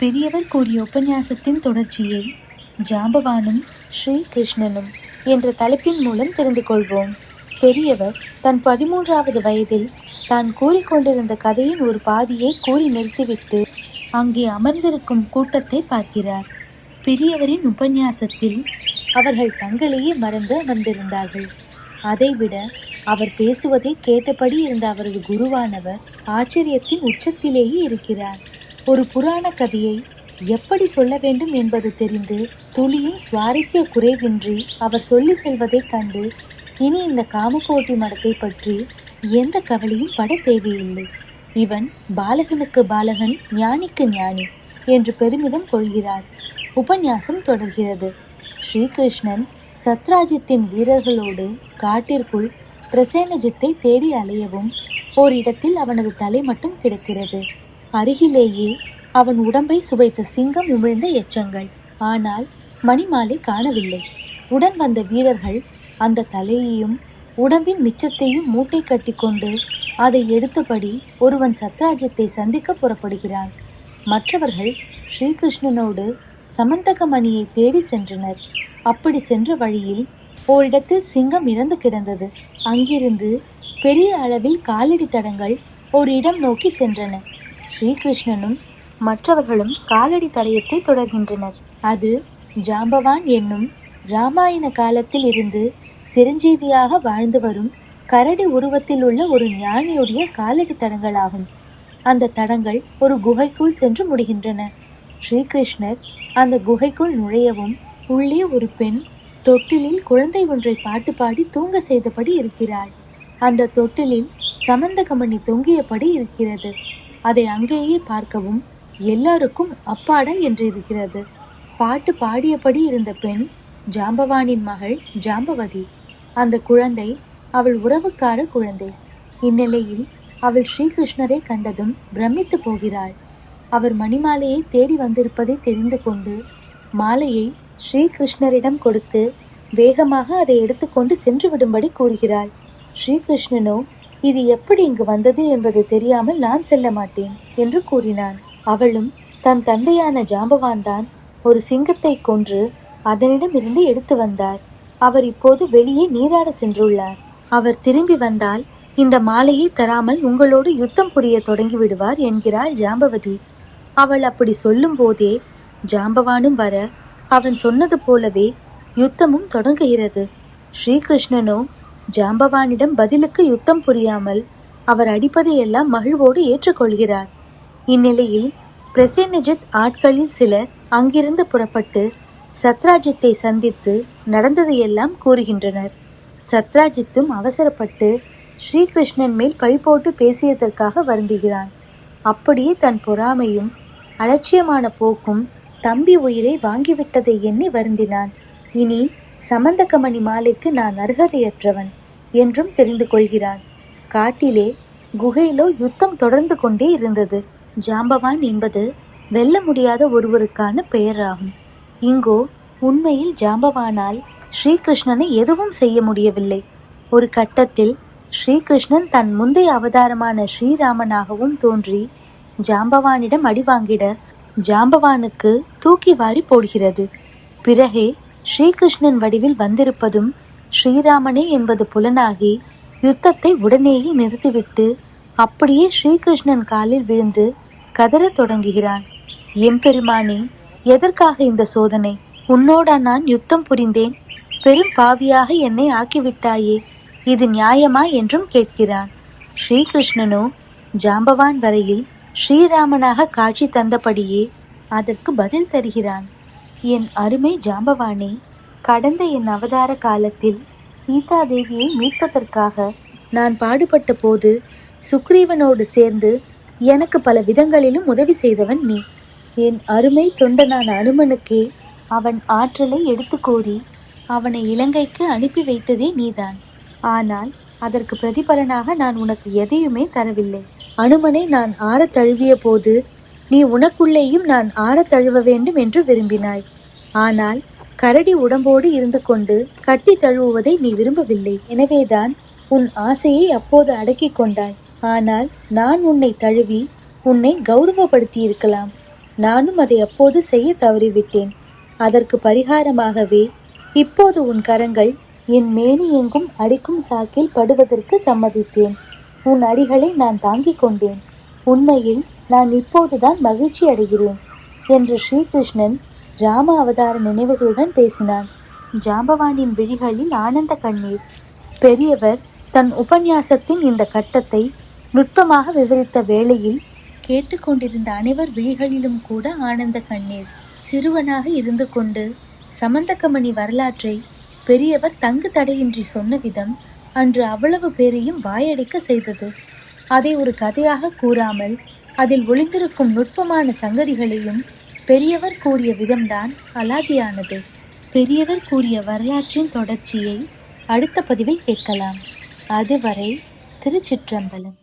பெரியவர் கூறிய உபன்யாசத்தின் தொடர்ச்சியை ஜாம்பவானும் ஸ்ரீ கிருஷ்ணனும் என்ற தலைப்பின் மூலம் தெரிந்து கொள்வோம். பெரியவர் தன் 13வது வயதில் தான் கூறிக்கொண்டிருந்த கதையின் ஒரு பாதியை கூறி நிறுத்திவிட்டு அங்கே அமர்ந்திருக்கும் கூட்டத்தை பார்க்கிறார். பெரியவரின் உபன்யாசத்தில் அவர்கள் தங்களையே மறந்து அமர்ந்திருந்தார்கள். அதைவிட அவர் பேசுவதை கேட்டபடி இருந்த அவரது குருவானவர் ஆச்சரியத்தின் உச்சத்திலேயே இருக்கிறார். ஒரு புராண கதையை எப்படி சொல்ல வேண்டும் என்பது தெரிந்து துளியும் சுவாரஸ்ய குறைவின்றி அவர் சொல்லி செல்வதைக் கண்டு இனி இந்த காமகோட்டி மடத்தை பற்றி எந்த கவலையும் பட தேவையில்லை, இவன் பாலகனுக்கு பாலகன், ஞானிக்கு ஞானி என்று பெருமிதம் கொள்கிறார். உபன்யாசம் தொடர்கிறது. ஸ்ரீகிருஷ்ணன் சத்ராஜித்தின் வீரர்களோடு காட்டிற்குள் பிரசேனஜித்தை தேடி அலையவும் ஓரிடத்தில் அவனது தலை மட்டும் கிடக்கிறது. அருகிலேயே அவன் உடம்பை சுவைத்த சிங்கம் உமிழ்ந்த எச்சங்கள். ஆனால் மணிமாலை காணவில்லை. உடன் வந்த வீரர்கள் அந்த தலையையும் உடம்பின் மிச்சத்தையும் மூட்டை கட்டி கொண்டு அதை எடுத்தபடி ஒருவன் சத்ராஜித்தை சந்திக்க புறப்படுகிறான். மற்றவர்கள் ஸ்ரீகிருஷ்ணனோடு சமந்தகமணியை தேடி சென்றனர். அப்படி சென்ற வழியில் ஓரிடத்தில் சிங்கம் இறந்து கிடந்தது. அங்கிருந்து பெரிய அளவில் காலடி தடங்கள் ஒரு இடம் நோக்கி சென்றன. ஸ்ரீகிருஷ்ணனும் மற்றவர்களும் காலடி தடயத்தை தொடர்கின்றனர். அது ஜாம்பவான் என்னும் இராமாயண காலத்தில் இருந்து சிரஞ்சீவியாக வாழ்ந்து வரும் கரடி உருவத்தில் உள்ள ஒரு ஞானியுடைய காலடி தடங்களாகும். அந்த தடங்கள் ஒரு குகைக்குள் சென்று முடிகின்றன. ஸ்ரீகிருஷ்ணர் அந்த குகைக்குள் நுழையவும் உள்ளே ஒரு பெண் தொட்டிலில் குழந்தை ஒன்றை பாட்டு பாடி தூங்க செய்தபடி இருக்கிறாள். அந்த தொட்டிலில் சமந்தகமணி தொங்கியபடி இருக்கிறது. அதை அங்கேயே பார்க்கவும் எல்லாருக்கும் அப்பாடா என்று இருக்கிறது. பாட்டு பாடியபடி இருந்த பெண் ஜாம்பவானின் மகள் ஜாம்பவதி. அந்த குழந்தை அவள் உறவுக்கார குழந்தை. இந்நிலையில் அவள் ஸ்ரீகிருஷ்ணரை கண்டதும் பிரமித்து போகிறாள். அவர் மணிமாலையை தேடி வந்திருப்பதை தெரிந்து கொண்டு மாலையை ஸ்ரீகிருஷ்ணரிடம் கொடுத்து வேகமாக அதை எடுத்துக்கொண்டு சென்று விடும்படி கூறுகிறாள். ஸ்ரீகிருஷ்ணனோ இது எப்படி இங்கு வந்தது என்பது தெரியாமல் நான் செல்ல மாட்டேன் என்று கூறினான். அவளும் தன் தந்தையான ஜாம்பவான் தான் ஒரு சிங்கத்தை கொன்று அதனிடமிருந்து எடுத்து வந்தார். அவர் இப்போது வெளியே நீராட சென்றுள்ளார். அவர் திரும்பி வந்தால் இந்த மாலையை தராமல் உங்களோடு யுத்தம் புரிய தொடங்கி விடுவார் என்கிறாள் ஜாம்பவதி. அவள் அப்படி சொல்லும் போதே ஜாம்பவானும் வர அவன் சொன்னது போலவே யுத்தமும் தொடங்குகிறது. ஸ்ரீகிருஷ்ணனோ ஜாம்பவானிடம் பதிலுக்கு யுத்தம் புரியாமல் அவர் அடிப்பதையெல்லாம் மகிழ்வோடு ஏற்றுக்கொள்கிறார். இந்நிலையில் பிரசேனஜித் ஆட்களில் சிலர் அங்கிருந்து புறப்பட்டு சத்ராஜித்தை சந்தித்து நடந்ததையெல்லாம் கூறுகின்றனர். சத்ராஜித்தும் அவசரப்பட்டு ஸ்ரீகிருஷ்ணன் மேல் பழி போட்டு பேசியதற்காக வருந்துகிறான். அப்படியே தன் பொறாமையும் அலட்சியமான போக்கும் தம்பி உயிரை வாங்கிவிட்டதை எண்ணி வருந்தினான். இனி சமந்தகமணி மாலைக்கு நான் அருகதையற்றவன் என்றும் தெரிந்து கொள்கிறான். காட்டிலே குகையிலோ யுத்தம் தொடர்ந்து கொண்டே இருந்தது. ஜாம்பவான் என்பது வெல்ல முடியாத ஒருவருக்கான பெயராகும். இங்கோ உண்மையில் ஜாம்பவானால் ஸ்ரீகிருஷ்ணனை எதுவும் செய்ய முடியவில்லை. ஒரு கட்டத்தில் ஸ்ரீகிருஷ்ணன் தன் முந்தைய அவதாரமான ஸ்ரீராமனாகவும் தோன்றி ஜாம்பவானிடம் அடிவாங்கிட ஜாம்பவானுக்கு தூக்கி வாரி போடுகிறது. பிறகே ஸ்ரீகிருஷ்ணன் வடிவில் வந்திருப்பதும் ஸ்ரீராமனே என்பது புலனாகி யுத்தத்தை உடனேயே நிறுத்திவிட்டு அப்படியே ஸ்ரீகிருஷ்ணன் காலில் விழுந்து கதறத் தொடங்குகிறான். எம்பெருமானே, எதற்காக இந்த சோதனை? உன்னோடா நான் யுத்தம் புரிந்தேன்? பெரும் பாவியாக என்னை ஆக்கிவிட்டாயே, இது நியாயமா என்றும் கேட்கிறான். ஸ்ரீகிருஷ்ணனோ ஜாம்பவான் வரையில் ஸ்ரீராமனாக காட்சி தந்தபடியே அதற்கு பதில் தருகிறான். என் அருமை ஜாம்பவானே, கடந்த என் அவதார காலத்தில் சீதாதேவியை மீட்பதற்காக நான் பாடுபட்ட போது சுக்ரீவனோடு சேர்ந்து எனக்கு பல விதங்களிலும் உதவி செய்தவன் நீ. என் அருமை தொண்டனான அனுமனுக்கே அவன் ஆற்றலை எடுத்து கோரி அவனை இலங்கைக்கு அனுப்பி வைத்ததே நீதான். ஆனால் அதற்கு பிரதிபலனாக நான் உனக்கு எதையுமே தரவில்லை. அனுமனை நான் ஆறத் தழுவிய போது நீ உனக்குள்ளேயும் நான் ஆறத் தழுவ வேண்டும் என்று விரும்பினாய். ஆனால் கரடி உடம்போடு இருந்து கொண்டு கட்டி தழுவுவதை நீ விரும்பவில்லை. எனவேதான் உன் ஆசையை அப்போது அடக்கி கொண்டாய். ஆனால் நான் உன்னை தழுவி உன்னை கௌரவப்படுத்தி இருக்கலாம். நானும் அதை அப்போது செய்ய தவறிவிட்டேன். அதற்கு பரிகாரமாகவே இப்போது உன் கரங்கள் என் மேனி எங்கும் அடிக்கும் சாக்கில் படுவதற்கு சம்மதித்தேன். உன் அடிகளை நான் தாங்கிக் கொண்டேன். உண்மையில் நான் இப்போதுதான் மகிழ்ச்சி அடைகிறேன் என்று ஸ்ரீகிருஷ்ணன் ராம அவதார நினைவுகளுடன் பேசினான். ஜாம்பவானின் விழிகளில் ஆனந்த கண்ணீர். பெரியவர் தன் உபன்யாசத்தின் இந்த கட்டத்தை நுட்பமாக விவரித்த வேளையில் கேட்டுக்கொண்டிருந்த அனைவர் விழிகளிலும் கூட ஆனந்த கண்ணீர். சிறுவனாக இருந்து கொண்டு சமந்தகமணி வரலாற்றை பெரியவர் தங்கு தடையின்றி சொன்ன விதம் அன்று அவ்வளவு பேரையும் வாயடைக்க செய்தது. அதை ஒரு கதையாக கூறாமல் அதில் ஒளிந்திருக்கும் நுட்பமான சங்கதிகளையும் பெரியவர் கூறிய விதம்தான் அலாதியானது. பெரியவர் கூறிய வரலாற்றின் தொடர்ச்சியை அடுத்த பதிவில் கேட்கலாம். அதுவரை திருச்சிற்றம்பலம்.